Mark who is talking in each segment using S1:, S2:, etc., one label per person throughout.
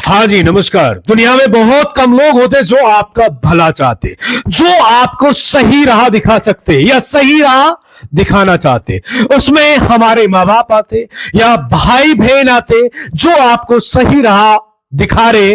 S1: हाँ जी नमस्कार। दुनिया में बहुत कम लोग होते जो आपका भला चाहते, जो आपको सही राह दिखा सकते या सही राह दिखाना चाहते। उसमें हमारे माँ बाप आते या भाई बहन आते जो आपको सही राह दिखा रहे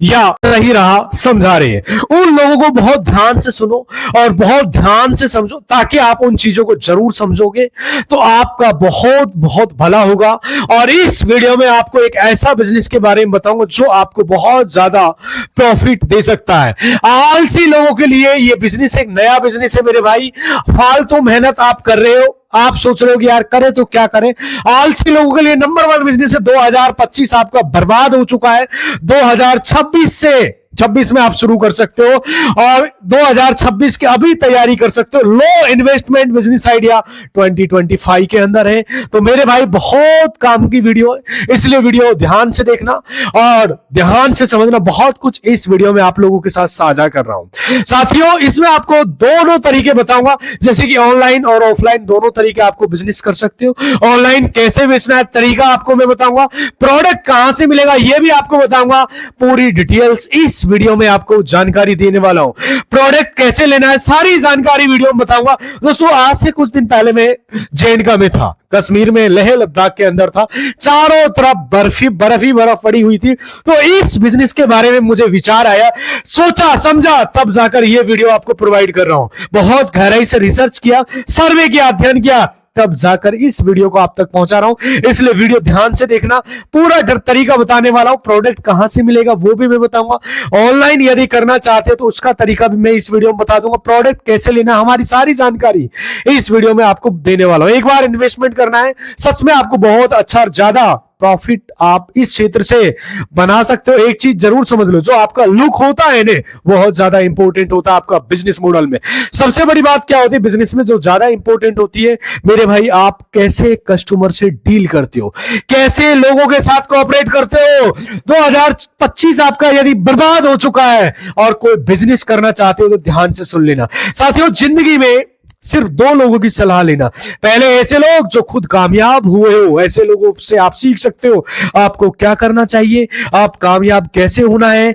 S1: या सही राह समझा रहे हैं। उन लोगों को बहुत ध्यान से सुनो और बहुत ध्यान से समझो, ताकि आप उन चीजों को जरूर समझोगे तो आपका बहुत बहुत भला होगा। और इस वीडियो में आपको एक ऐसा बिजनेस के बारे में बताऊंगा जो आपको बहुत ज्यादा प्रॉफिट दे सकता है। आलसी लोगों के लिए यह बिजनेस एक नया बिजनेस है मेरे भाई। फालतू मेहनत आप कर रहे हो, आप सोच रहे हो कि यार करें तो क्या करें। आलसी लोगों के लिए नंबर 1 बिजनेस है। 2025 आपका बर्बाद हो चुका है। 2026 में आप शुरू कर सकते हो और 2026 की अभी तैयारी कर सकते हो। लो इन्वेस्टमेंट बिजनेस आइडिया 2025 के अंदर है। तो मेरे भाई बहुत काम की वीडियो है, इसलिए वीडियो ध्यान से देखना और ध्यान से समझना। बहुत कुछ इस वीडियो में आप लोगों के साथ साझा कर रहा हूं साथियों। इसमें आपको दोनों तरीके बताऊंगा, जैसे कि ऑनलाइन और ऑफलाइन दोनों तरीके आपको बिजनेस कर सकते हो। ऑनलाइन कैसे बेचना है तरीका आपको मैं बताऊंगा, प्रोडक्ट कहां से मिलेगा यह भी आपको बताऊंगा। पूरी डिटेल्स इस वीडियो में आपको जानकारी देने वाला हूं। प्रोडक्ट कैसे लेना है सारी जानकारी वीडियो में बताऊंगा। दोस्तों आज से कुछ दिन पहले मैं जे.एंड.के में था, कश्मीर में लेह लद्दाख के अंदर था। चारों तरफ बर्फ ही बर्फ पड़ी हुई थी। तो इस बिजनेस के बारे में मुझे विचार आया, सोचा समझा, तब जाकर यह वीडियो आपको प्रोवाइड कर रहा हूं। बहुत गहराई से रिसर्च किया, सर्वे किया, अध्ययन किया, तब जाकर इस वीडियो को आप तक पहुंचा रहा हूं। इसलिए वीडियो ध्यान से देखना, पूरा तरीका बताने वाला हूं। प्रोडक्ट कहां से मिलेगा वो भी मैं बताऊंगा। ऑनलाइन यदि करना चाहते हो तो उसका तरीका भी मैं इस वीडियो में बता दूंगा। प्रोडक्ट कैसे लेना, हमारी सारी जानकारी इस वीडियो में आपको देने वाला हूं। एक बार इन्वेस्टमेंट करना है, सच में आपको बहुत अच्छा और ज्यादा प्रॉफिट आप इस क्षेत्र से बना सकते हो। एक चीज जरूर समझ लो, जो आपका लुक होता है ना बहुत ज्यादा इंपॉर्टेंट होता है आपका बिजनेस मॉडल में। सबसे बड़ी बात क्या होती है बिजनेस में, जो ज्यादा इंपॉर्टेंट होती है मेरे भाई, आप कैसे कस्टमर से डील करते हो, कैसे लोगों के साथ कोऑपरेट करते हो। 2025 आपका यदि बर्बाद हो चुका है और कोई बिजनेस करना चाहते हो तो ध्यान से सुन लेना साथियों। जिंदगी में सिर्फ 2 लोगों की सलाह लेना। पहले ऐसे लोग जो खुद कामयाब हुए हो, ऐसे लोगों से आप सीख सकते हो आपको क्या करना चाहिए, आप कामयाब कैसे होना है।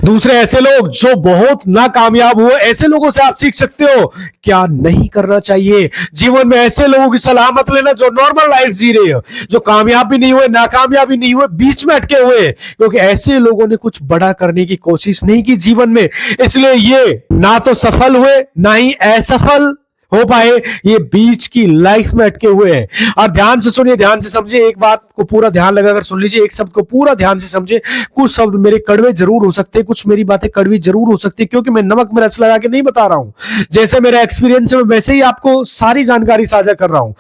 S1: दूसरे ऐसे लोग जो बहुत नाकामयाब हुए, ऐसे लोगों से आप सीख सकते हो क्या नहीं करना चाहिए। जीवन में ऐसे लोगों की सलाह मत लेना जो नॉर्मल लाइफ जी रहे हो, जो कामयाब भी नहीं हुए नाकामयाब भी नहीं हुए, बीच में अटके हुए, क्योंकि ऐसे लोगों ने कुछ बड़ा करने की कोशिश नहीं की जीवन में, इसलिए ये ना तो सफल हुए ना ही असफल हो पाए, ये बीच की लाइफ में अटके हुए हैं। और ध्यान से सुनिए, ध्यान से समझिए, एक बात को पूरा ध्यान लगाकर सुन लीजिए, एक शब्द को पूरा ध्यान से समझिए। कुछ शब्द मेरे कड़वे जरूर हो सकते हैं, कुछ मेरी बातें कड़वी जरूर हो सकती है, क्योंकि मैं नमक में रस लगा के नहीं बता रहा हूं। जैसे मेरा एक्सपीरियंस है वैसे ही आपको सारी जानकारी साझा कर रहा हूं।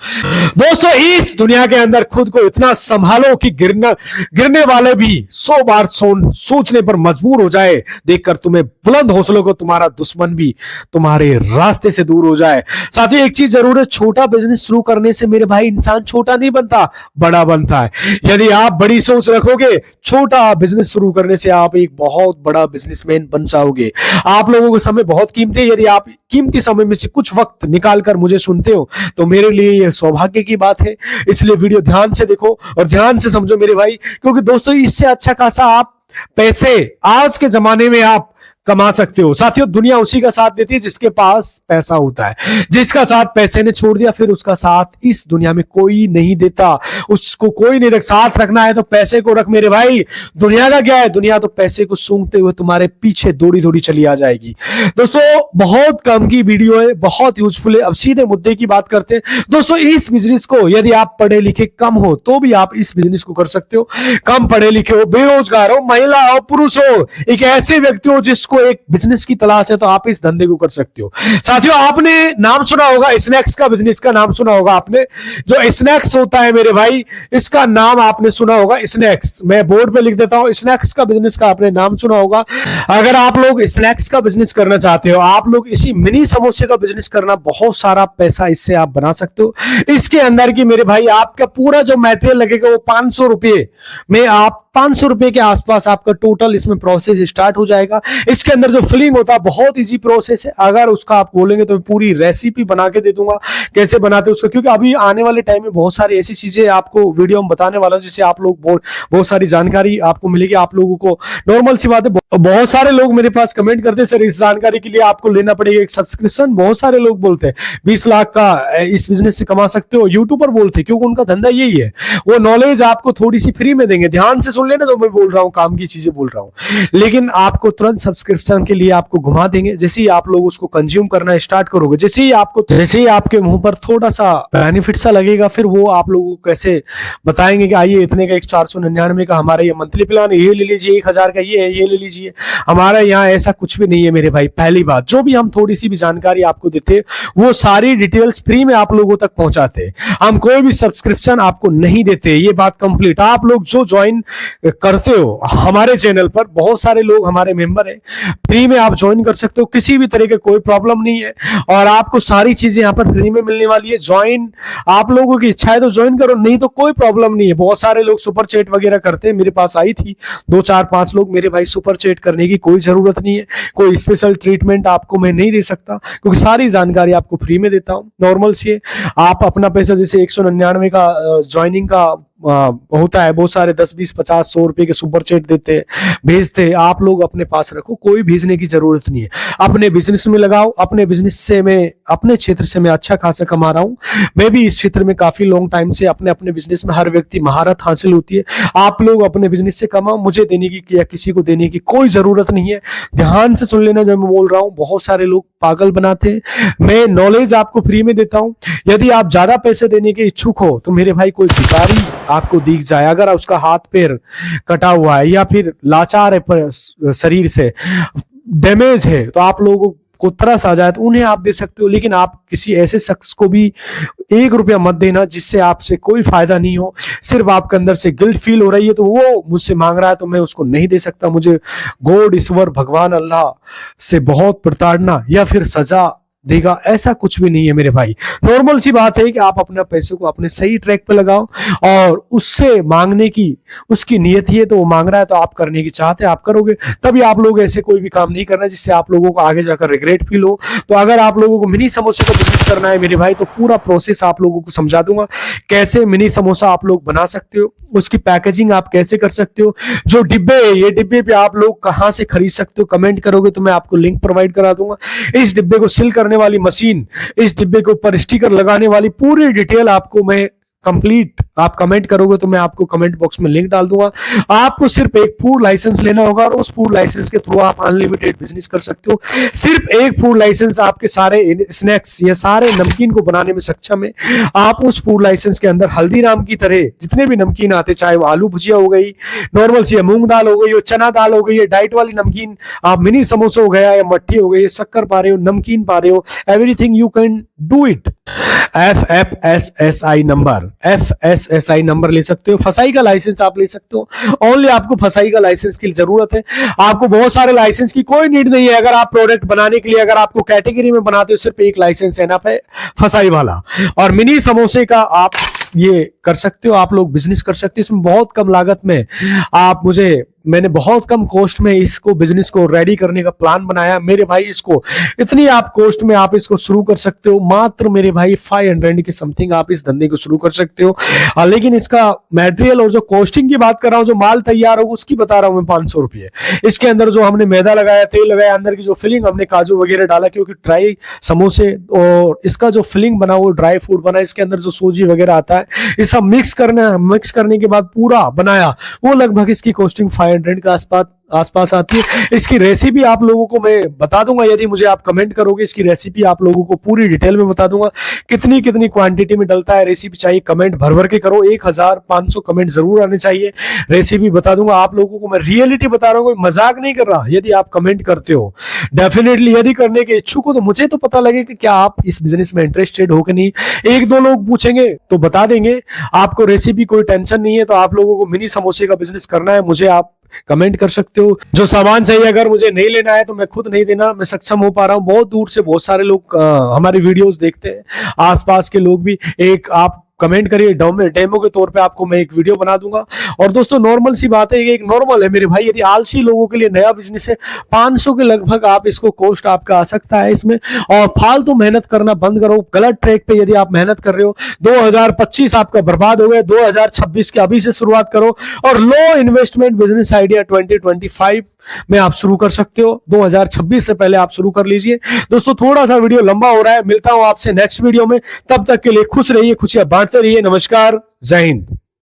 S1: दोस्तों इस दुनिया के अंदर खुद को इतना संभालो कि गिरने वाले भी 100 बार सोचने पर मजबूर हो जाए, देखकर तुम्हें बुलंद हौसलों को तुम्हारा दुश्मन भी तुम्हारे रास्ते से दूर हो जाए। साथियों एक चीज जरूर है, छोटा बिजनेस शुरू करने से मेरे भाई इंसान छोटा नहीं बनता, बड़ा बनता है। यदि आप बड़ी सोच रखोगे, छोटा बिजनेस शुरू करने से आप एक बहुत बड़ा बिजनेसमैन बन जाओगे। आप लोगों का समय बहुत कीमती है, यदि आप कीमती समय में से कुछ वक्त निकालकर मुझे सुनते हो तो मेरे लिए यह सौभाग्य की बात है। इसलिए वीडियो ध्यान से देखो और ध्यान से समझो मेरे भाई, क्योंकि दोस्तों इससे अच्छा खासा आप पैसे आज के जमाने में आप कमा सकते हो। साथियों दुनिया उसी का साथ देती है जिसके पास पैसा होता है। जिसका साथ पैसे ने छोड़ दिया, फिर उसका साथ इस दुनिया में कोई नहीं देता। उसको कोई नहीं रख, साथ रखना है तो पैसे को रख मेरे भाई। दुनिया का क्या है, दुनिया तो पैसे को सूंघते हुए तुम्हारे पीछे दौड़ी दौड़ी चली आ जाएगी। दोस्तों बहुत कम की वीडियो है, बहुत यूजफुल है। अब सीधे मुद्दे की बात करते हैं। दोस्तों इस बिजनेस को यदि आप पढ़े लिखे कम हो तो भी आप इस बिजनेस को कर सकते हो। कम पढ़े लिखे हो, बेरोजगार हो, महिला हो, पुरुष हो, एक ऐसे व्यक्ति हो जिसको एक बिजनेस की तलाश है, तो आप इस धंधे को कर सकते हो। साथियों आपने नाम सुना होगा स्नैक्स का, बिजनेस का नाम सुना होगा आपने। जो स्नैक्स होता है मेरे भाई, इसका नाम आपने सुना होगा स्नैक्स। मैं बोर्ड पे लिख देता हूं, स्नैक्स का बिजनेस का आपने नाम सुना होगा। अगर आप लोग स्नैक्स का बिजनेस करना चाहते हो, आप लोग इसी मिनी समोसे का बिजनेस करना, बहुत सारा पैसा इससे आप बना सकते हो। इसके अंदर की मेरे भाई आपका पूरा जो मटेरियल लगेगा वो 500 रुपए में आप 500 रुपए के आसपास आपका टोटल इसमें प्रोसेस स्टार्ट हो जाएगा। इसके अंदर जो फिलिंग होता है बहुत इजी प्रोसेस है। अगर उसका आप बोलेंगे तो मैं पूरी रेसिपी बना के दे दूंगा कैसे बनाते उसका, क्योंकि अभी आने वाले टाइम में बहुत सारी ऐसी चीजें आपको वीडियो में बताने वाला हूं जिससे आप लोग बहुत सारी जानकारी आपको मिलेगी। आप लोगों को नॉर्मल सी बात है, बहुत सारे लोग मेरे पास कमेंट करते हैं सर इस जानकारी के लिए आपको लेना पड़ेगा एक सब्सक्रिप्शन। बहुत सारे लोग बोलते हैं 20 लाख का इस बिजनेस से कमा सकते हो, यूट्यूबर बोलते हैं, क्योंकि उनका धंधा यही है। वो नॉलेज आपको थोड़ी सी फ्री में देंगे, ध्यान से सुन लेना जो मैं बोल रहा हूँ, काम की चीजें बोल रहा हूँ, लेकिन आपको तुरंत सब्सक्रिप्शन के लिए आपको घुमा देंगे। जैसे ही आप लोग उसको कंज्यूम करना स्टार्ट करोगे, जैसे ही आपके मुंह पर थोड़ा सा बेनिफिट सा लगेगा, फिर वो आप लोगों को कैसे बताएंगे कि आइए इतने का एक 499 का हमारा ये मंथली प्लान है, ये ले लीजिए, 1000 का ये है, ये ले लीजिए। हमारा यहाँ ऐसा कुछ भी नहीं है मेरे भाई। पहली बात, जो भी हम थोड़ी सी भी जानकारी आपको देते हैं वो सारी डिटेल्स फ्री में आप लोगों तक पहुंचाते हैं। हम कोई भी सब्सक्रिप्शन आपको नहीं देते, ये बात कंप्लीट। आप लोग जो ज्वाइन करते हो हमारे चैनल पर, बहुत सारे लोग हमारे मेंबर हैं, फ्री में आप ज्वाइन कर सकते हो, किसी भी तरह के कोई प्रॉब्लम नहीं है और आपको सारी चीजें यहाँ पर फ्री में मिलने वाली है। ज्वाइन आप लोगों की इच्छा है तो ज्वाइन करो, नहीं तो कोई प्रॉब्लम नहीं है। बहुत सारे लोग सुपर चैट वगैरह करते हैं, मेरे पास आई थी 2 4 5 लोग। मेरे भाई सुपर चैट करने की कोई जरूरत नहीं है, कोई स्पेशल ट्रीटमेंट आपको मैं नहीं दे सकता, क्योंकि सारी जानकारी आपको फ्री में देता हूं। नॉर्मल से आप अपना पैसा जैसे 199 का ज्वाइनिंग का होता है, बहुत सारे 10 20 50 100 रुपए के सुपर चैट देते हैं, भेजते हैं, आप लोग अपने पास रखो, कोई भेजने की जरूरत नहीं है। अपने बिजनेस में लगाओ, अपने बिजनेस से मैं अपने क्षेत्र से मैं अच्छा खासा कमा रहा हूं। मैं भी इस क्षेत्र में काफी लॉन्ग टाइम से अपने बिजनेस में, हर व्यक्ति महारत हासिल होती है। आप लोग अपने बिजनेस से कमाओ, मुझे देने की या किसी को देने की कोई जरूरत नहीं है। ध्यान से सुन लेना जो मैं बोल रहा हूं, बहुत सारे लोग पागल बनाते हैं। मैं नॉलेज आपको फ्री में देता हूं। यदि आप ज्यादा पैसे देने के इच्छुक हो तो मेरे भाई कोई भिखारी आपको दिख जाए, अगर उसका हाथ पैर कटा हुआ है या फिर लाचार है, शरीर से डैमेज है, तो आप लोगों को तरस आ जाए तो उन्हें आप दे सकते हो। लेकिन आप किसी ऐसे शख्स को भी 1 रुपया मत देना जिससे आपसे कोई फायदा नहीं हो, सिर्फ आपके अंदर से गिल्ट फील हो रही है तो वो मुझसे मांग रहा है तो मैं उसको नहीं दे सकता। मुझे गॉड, ईश्वर, भगवान, अल्लाह से बहुत प्रताड़ना या फिर सजा देगा, ऐसा कुछ भी नहीं है मेरे भाई। नॉर्मल सी बात है कि आप अपने पैसे को अपने सही ट्रैक पे लगाओ और उससे मांगने की उसकी नियत ही है, तो वो मांग रहा है तो आप करने की चाहते हैं, आप करोगे। तभी आप लोग ऐसे कोई भी काम नहीं करना जिससे आप लोगों को आगे जाकर रिग्रेट फील हो। तो अगर आप लोगों को मिनी समोसे का बिजनेस करना है मेरे भाई, तो पूरा प्रोसेस आप लोगों को समझा दूंगा, कैसे मिनी समोसा आप लोग बना सकते हो, उसकी पैकेजिंग आप कैसे कर सकते हो, जो डिब्बे है ये डिब्बे पे आप लोग कहां से खरीद सकते हो, कमेंट करोगे तो मैं आपको लिंक प्रोवाइड करा दूंगा। इस डिब्बे को सील करने वाली मशीन, इस डिब्बे के ऊपर स्टिकर लगाने वाली पूरी डिटेल आपको मैं कंप्लीट, आप कमेंट करोगे तो मैं आपको कमेंट बॉक्स में लिंक डाल दूंगा। आपको सिर्फ एक फूड लाइसेंस लेना होगा और उस फूड लाइसेंस के थ्रू आप अनलिमिटेड बिजनेस कर सकते हो। सिर्फ एक फूड लाइसेंस आपके सारे स्नैक्स या सारे नमकीन को बनाने में सक्षम है। आप उस फूड लाइसेंस के अंदर हल्दीराम की तरह जितने भी नमकीन आते, चाहे वो आलू भुजिया हो गई, नॉर्मल सी मूंग दाल हो गई, चना दाल हो गई, डाइट वाली नमकीन, आप मिनी समोसा हो गया या मट्ठी हो गई, शक्कर पा रहे हो, नमकीन पा रहे हो, everything you can do it. FSSI number ले सकते हो, फसाई का लाइसेंस आप ले सकते हो। ओनली आपको फसाई का लाइसेंस की जरूरत है, आपको बहुत सारे लाइसेंस की कोई नीड नहीं है। अगर आप प्रोडक्ट बनाने के लिए, अगर आपको कैटेगरी में बनाते हो, सिर्फ एक लाइसेंस एनफ है, फसाई वाला। और मिनी समोसे का आप ये कर सकते हो, आप लोग बिजनेस कर सकते हो। इसमें बहुत कम लागत में आप मैंने बहुत कम कॉस्ट में इसको बिजनेस को रेडी करने का प्लान बनाया मेरे भाई। इसको इतनी आप कॉस्ट में आप इसको शुरू कर सकते हो, मात्र मेरे भाई 500 के समथिंग आप इस धंधे को शुरू कर सकते हो। लेकिन इसका मटेरियल और जो कॉस्टिंग की बात कर रहा हूं, जो माल तैयार होगा उसकी बता रहा हूं मैं 500 रुपये। इसके अंदर जो हमने मैदा लगाया, तेल लगाया, अंदर की जो फिलिंग हमने काजू वगैरह डाला, क्योंकि ड्राई समोसे और इसका जो फिलिंग बना वो ड्राई फूड बना, इसके अंदर जो सूजी वगैरह आता है, ये सब मिक्स करने के बाद पूरा बनाया, वो लगभग इसकी कॉस्टिंग 500 के आसपास आती है। इसकी रेसिपी आप लोगों को मैं बता दूंगा, यदि मुझे आप कमेंट करोगे इसकी रेसिपी आप लोगों को पूरी डिटेल में बता दूंगा। कितनी क्वांटिटी में डलता है, रेसिपी चाहिए, कमेंट भर भर के करो, 1500 कमेंट जरूर आने चाहिए। रेसिपी बता दूंगा आप लोगों को, मैं रियलिटी बता रहा हूँ, कोई मजाक नहीं कर रहा। यदि आप कमेंट करते हो, डेफिनेटली यदि करने के इच्छुक हो, तो मुझे तो पता लगे कि क्या आप इस बिजनेस में इंटरेस्टेड हो कि नहीं। 1-2 लोग पूछेंगे तो बता देंगे, आपको रेसिपी कोई टेंशन नहीं है। तो आप लोगों को मिनी समोसे का बिजनेस करना है, मुझे आप कमेंट कर सकते हो। जो सामान चाहिए, अगर मुझे नहीं लेना है तो मैं खुद नहीं देना, मैं सक्षम हो पा रहा हूँ। बहुत दूर से बहुत सारे लोग हमारी वीडियोस देखते हैं, आसपास के लोग भी। एक आप कमेंट करिए, डेमो के तौर पे आपको मैं एक वीडियो बना दूंगा। और दोस्तों नॉर्मल सी बात है, ये एक नॉर्मल है मेरे भाई, यदि आलसी लोगों के लिए नया बिजनेस है, 500 के लगभग आप इसको कॉस्ट आपका आ सकता है इसमें। और फालतू मेहनत करना बंद करो, गलत ट्रैक पे यदि आप मेहनत कर रहे हो, 2025 आपका बर्बाद हो गया, 2026 के अभी से शुरुआत करो और लो इन्वेस्टमेंट बिजनेस आइडिया 2025 में आप शुरू कर सकते हो। 2026 से पहले आप शुरू कर लीजिए। दोस्तों थोड़ा सा वीडियो लंबा हो रहा है, मिलता हूं आपसे नेक्स्ट वीडियो में, तब तक के लिए खुश रहिए, खुशियां बांटते रहिए। नमस्कार, जय हिंद।